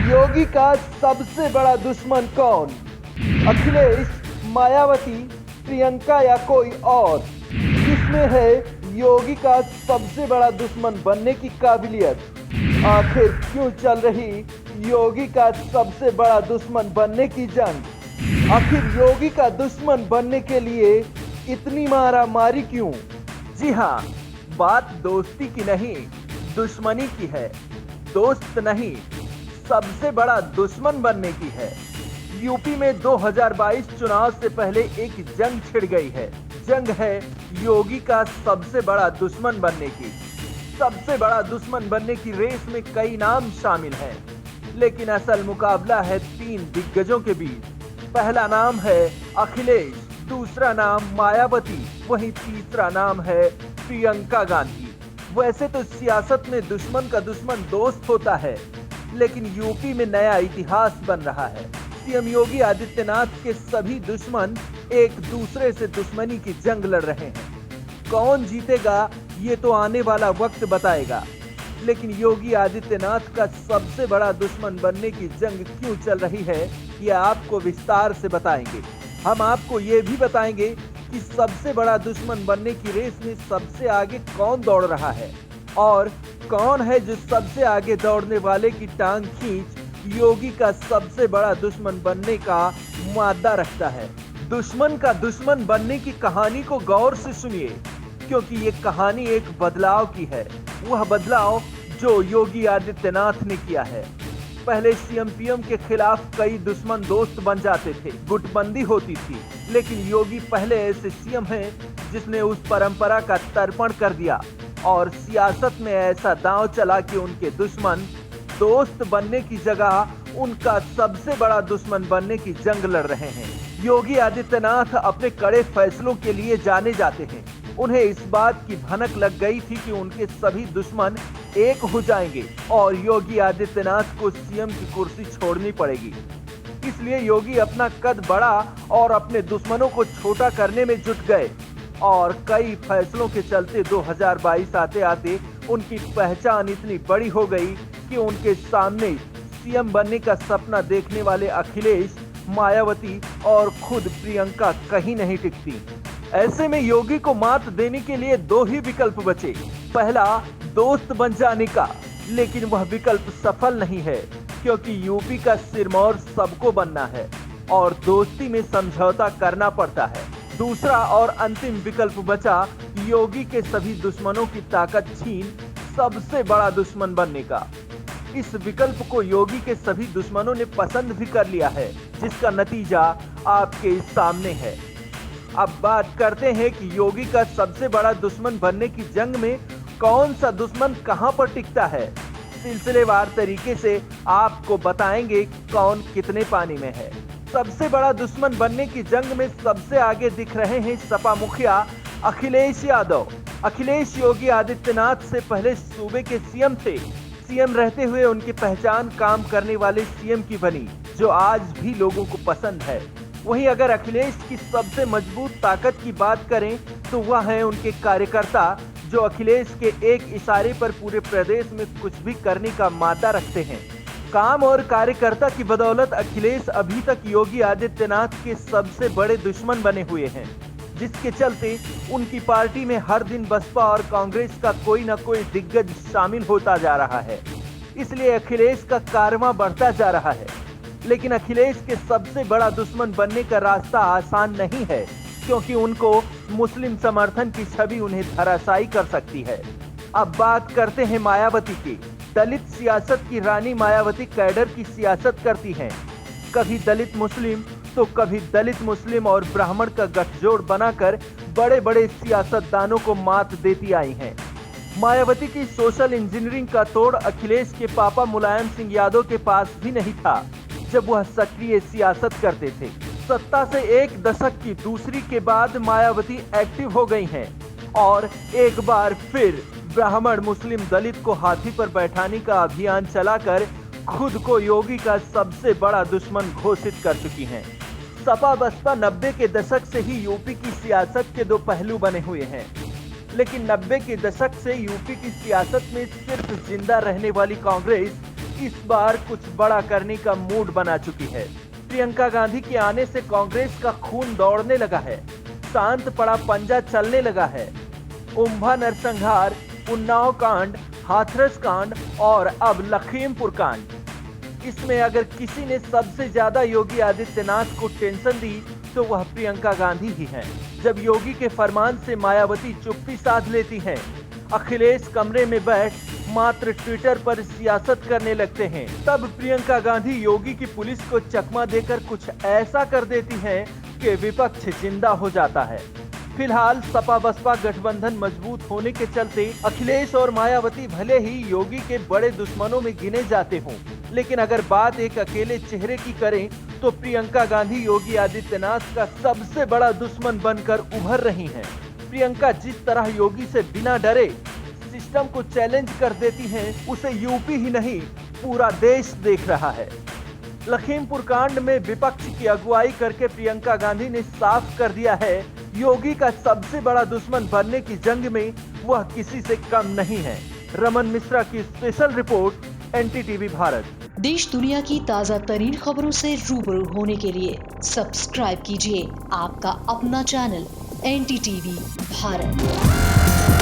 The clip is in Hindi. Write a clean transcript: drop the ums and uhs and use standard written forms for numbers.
योगी का सबसे बड़ा दुश्मन कौन? अखिलेश, मायावती, प्रियंका या कोई और? किसमें है योगी का सबसे बड़ा दुश्मन बनने की काबिलियत? आखिर क्यों चल रही योगी का सबसे बड़ा दुश्मन बनने की जंग? आखिर योगी का दुश्मन बनने के लिए इतनी मारामारी क्यों? जी हाँ, बात दोस्ती की नहीं, दुश्मनी की है। दोस्त नहीं, सबसे बड़ा दुश्मन बनने की है। यूपी में 2022 चुनाव से पहले एक जंग छिड़ गई है। जंग है योगी का सबसे बड़ा दुश्मन बनने की। सबसे बड़ा दुश्मन बनने की रेस में कई नाम शामिल हैं, लेकिन असल मुकाबला है 3 दिग्गजों के बीच। पहला नाम है अखिलेश, दूसरा नाम मायावती, वहीं तीसरा नाम है प्रियंका गांधी। वैसे तो सियासत में दुश्मन का दुश्मन दोस्त होता है, लेकिन यूपी में नया इतिहास बन रहा है। सीएम योगी आदित्यनाथ के सभी दुश्मन एक दूसरे से दुश्मनी की जंग लड़ रहे हैं। कौन जीतेगा ये तो आने वाला वक्त बताएगा, लेकिन योगी आदित्यनाथ का सबसे बड़ा दुश्मन बनने की जंग क्यों चल रही है, ये आपको विस्तार से बताएंगे। हम आपको ये भी बताएंगे कि सबसे बड़ा दुश्मन बनने की रेस में सबसे आगे कौन दौड़ रहा है और कौन है जो सबसे आगे दौड़ने वाले की टांग खींच योगी का सबसे बड़ा दुश्मन बनने का मादा रखता है। दुश्मन का दुश्मन बनने की कहानी को गौर से सुनिए, क्योंकि ये कहानी एक बदलाव की है। वह बदलाव जो योगी आदित्यनाथ ने किया है। पहले सीएम पीएम के खिलाफ कई दुश्मन दोस्त बन जाते थे, गुटबंदी होती थी, लेकिन योगी पहले ऐसे सीएम हैं जिसने उस परंपरा का तर्पण कर दिया और सियासत में ऐसा दांव चला कि उनके दुश्मन दोस्त बनने की जगह उनका सबसे बड़ा दुश्मन बनने की जंग लड़ रहे हैं। योगी आदित्यनाथ अपने कड़े फैसलों के लिए जाने जाते हैं। उन्हें इस बात की भनक लग गई थी कि उनके सभी दुश्मन एक हो जाएंगे और योगी आदित्यनाथ को सीएम की कुर्सी छोड़नी पड़ेगी। इसलिए योगी अपना कद बड़ा और अपने दुश्मनों को छोटा करने में जुट गए और कई फैसलों के चलते 2022 आते आते उनकी पहचान इतनी बड़ी हो गई कि उनके सामने सीएम बनने का सपना देखने वाले अखिलेश, मायावती और खुद प्रियंका कहीं नहीं टिकती। ऐसे में योगी को मात देने के लिए 2 ही विकल्प बचे। पहला, दोस्त बन जाने का, लेकिन वह विकल्प सफल नहीं है, क्योंकि यूपी का सिरमौर सबको बनना है और दोस्ती में समझौता करना पड़ता है। दूसरा और अंतिम विकल्प बचा योगी के सभी दुश्मनों की ताकत छीन सबसे बड़ा दुश्मन बनने का। इस विकल्प को योगी के सभी दुश्मनों ने पसंद भी कर लिया है, जिसका नतीजा आपके सामने है। अब बात करते हैं कि योगी का सबसे बड़ा दुश्मन बनने की जंग में कौन सा दुश्मन कहां पर टिकता है। सिलसिलेवार तरीके से आपको बताएंगे कौन कितने पानी में है। सबसे बड़ा दुश्मन बनने की जंग में सबसे आगे दिख रहे हैं सपा मुखिया अखिलेश यादव। अखिलेश योगी आदित्यनाथ से पहले सूबे के सीएम थे। सीएम रहते हुए उनकी पहचान काम करने वाले सीएम की बनी, जो आज भी लोगों को पसंद है। वहीं अगर अखिलेश की सबसे मजबूत ताकत की बात करें तो वह है उनके कार्यकर्ता, जो अखिलेश के एक इशारे पर पूरे प्रदेश में कुछ भी करने का मादा रखते हैं। काम और कार्यकर्ता की बदौलत अखिलेश अभी तक योगी आदित्यनाथ के सबसे बड़े दुश्मन बने हुए हैं, जिसके चलते उनकी पार्टी में हर दिन बसपा और कांग्रेस का कोई न कोई दिग्गज शामिल होता जा रहा है। इसलिए अखिलेश का कारवां बढ़ता जा रहा है। लेकिन अखिलेश के सबसे बड़ा दुश्मन बनने का रास्ता आसान नहीं है, क्योंकि उनको मुस्लिम समर्थन की छवि उन्हें धराशायी कर सकती है। अब बात करते हैं मायावती की। दलित सियासत की रानी मायावती कैडर की सियासत करती हैं। कभी दलित मुस्लिम तो कभी दलित मुस्लिम और ब्राह्मण का गठजोड़ बनाकर बड़े बड़े सियासतदानों को मात देती आई हैं। मायावती की सोशल इंजीनियरिंग का तोड़ अखिलेश के पापा मुलायम सिंह यादव के पास भी नहीं था, जब वह सक्रिय सियासत करते थे। सत्ता से एक दशक की दूसरी के बाद मायावती एक्टिव हो गई हैं और एक बार फिर ब्राह्मण मुस्लिम दलित को हाथी पर बैठाने का अभियान चलाकर खुद को योगी का सबसे बड़ा दुश्मन घोषित कर चुकी हैं। सपा बसपा 90 के दशक से ही यूपी की सियासत के 2 पहलू बने हुए हैं, लेकिन 90 के दशक से यूपी की सियासत में सिर्फ जिंदा रहने वाली कांग्रेस इस बार कुछ बड़ा करने का मूड बना चुकी है। प्रियंका गांधी के आने से कांग्रेस का खून दौड़ने लगा है, शांत पड़ा पंजा चलने लगा है। उम्भा नरसंहार, उन्नाव कांड, हाथरस कांड और अब लखीमपुर कांड, इसमें अगर किसी ने सबसे ज्यादा योगी आदित्यनाथ को टेंशन दी तो वह प्रियंका गांधी ही हैं। जब योगी के फरमान से मायावती चुप्पी साध लेती हैं, अखिलेश कमरे में बैठ मात्र ट्विटर पर सियासत करने लगते हैं, तब प्रियंका गांधी योगी की पुलिस को चकमा देकर कुछ ऐसा कर देती हैं कि विपक्ष जिंदा हो जाता है। फिलहाल सपा बसपा गठबंधन मजबूत होने के चलते अखिलेश और मायावती भले ही योगी के बड़े दुश्मनों में गिने जाते हों, लेकिन अगर बात एक अकेले चेहरे की करें तो प्रियंका गांधी योगी आदित्यनाथ का सबसे बड़ा दुश्मन बनकर उभर रही हैं। प्रियंका जिस तरह योगी से बिना डरे सिस्टम को चैलेंज कर देती हैं, उसे यूपी ही नहीं पूरा देश देख रहा है। लखीमपुर कांड में विपक्ष की अगुवाई करके प्रियंका गांधी ने साफ कर दिया है, योगी का सबसे बड़ा दुश्मन बनने की जंग में वह किसी से कम नहीं है। रमन मिश्रा की स्पेशल रिपोर्ट, एनटीटीवी भारत। देश दुनिया की ताज़ा तरीन खबरों से रूबरू होने के लिए सब्सक्राइब कीजिए आपका अपना चैनल एनटीटीवी भारत।